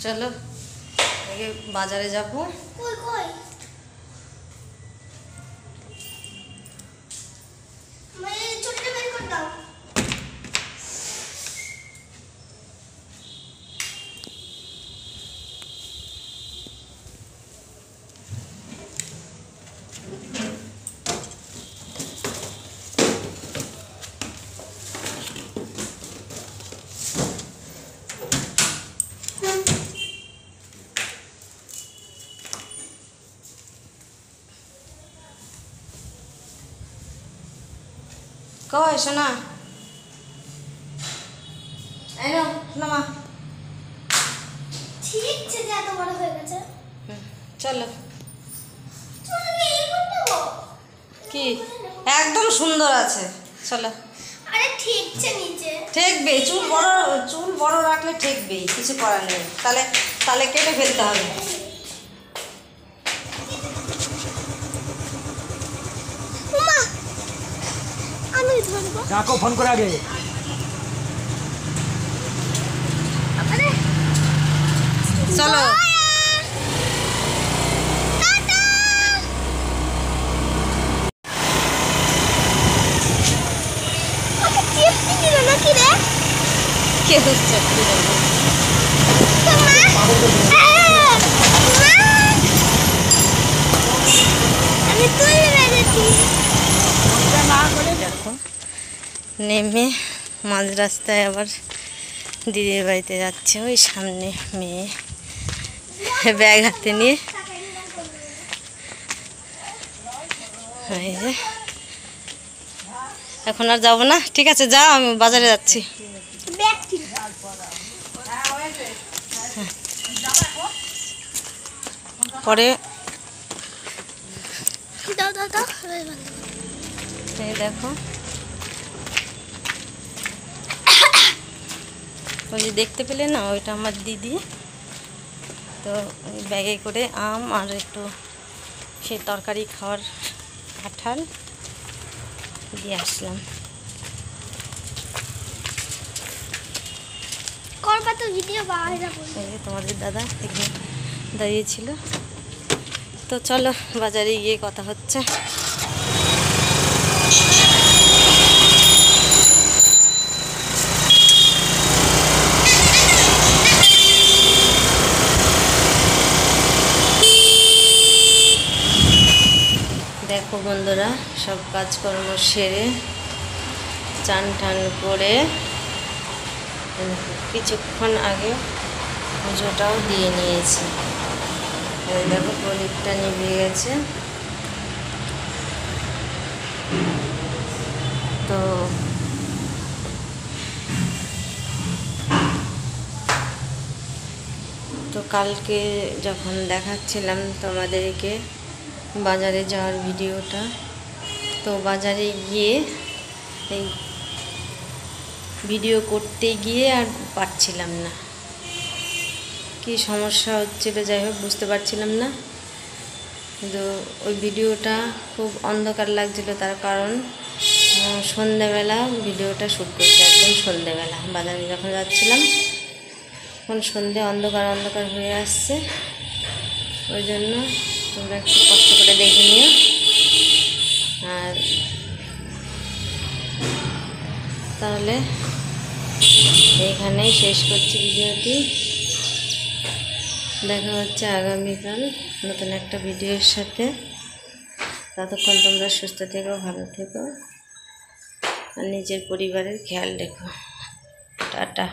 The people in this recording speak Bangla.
চলো আগে বাজারে যাবো। কই শোনা, এই নাও নামা। ঠিক আছে, যে এত বড় হয়ে গেছে। চলো কি একদম সুন্দর আছে। চলো। আরে ঠিকছে নিচে ঠেকবে, চুল বড় রাখলে ঠেকবেই, কিছু করার নেই। তাহলে কেটে ফেলতে হবে। আমি ধরবো। ডাকো ফোন করে আগে। চলো কে হচ্ছে দেখো, নেমে মাঝ রাস্তায় আবার দিদির বাড়িতে যাচ্ছে। ওই সামনে মেয়ে ব্যাগ হাতে নিয়ে। এই যে এখন আর যাবো না, ঠিক আছে যাও, আমি বাজারে যাচ্ছি। পরে এই দেখো, ওই যে দেখতে পেলে না, ওইটা আমার দিদি। তো ওই ব্যাগে করে আম আর একটু সে তরকারি খাওয়ার কাঁঠাল দিয়ে আসলাম। এই যে তোমাদের দাদা এখানে দাঁড়িয়েছিল। তো চলো বাজারে গিয়ে কথা হচ্ছে। দেখো বন্ধুরা, সব কাজকর্ম সেরে চান টান করে কিছুক্ষণ আগে পুজোটাও দিয়ে নিয়েছি। দেখো প্রদীপটা নিভে গেছে। তো কালকে যখন দেখাচ্ছিলাম তোমাদেরকে বাজারে যাওয়ার ভিডিওটা, তো বাজারে গিয়ে এই ভিডিও করতে গিয়ে আর পারছিলাম না, কি সমস্যা হচ্ছিল, যাই হোক বুঝতে পারছিলাম না। কিন্তু ওই ভিডিওটা খুব অন্ধকার লাগছিল, তার কারণ সন্ধেবেলা ভিডিওটা শ্যুট করছি, একদম সন্ধেবেলা বাজারে যখন যাচ্ছিলাম, এখন সন্ধে অন্ধকার অন্ধকার হয়ে আসছে। ওই জন্য তোমরা একটু কষ্ট করে দেখে নিও। আর তাহলে এইখানেই শেষ করছি ভিডিওটি। দেখা হচ্ছে আগামীকাল নতুন একটা ভিডিওর সাথে। ততক্ষণ তোমরা সুস্থ থেকো, ভালো থেকো, আর নিজের পরিবারের খেয়াল রেখো। টাটা।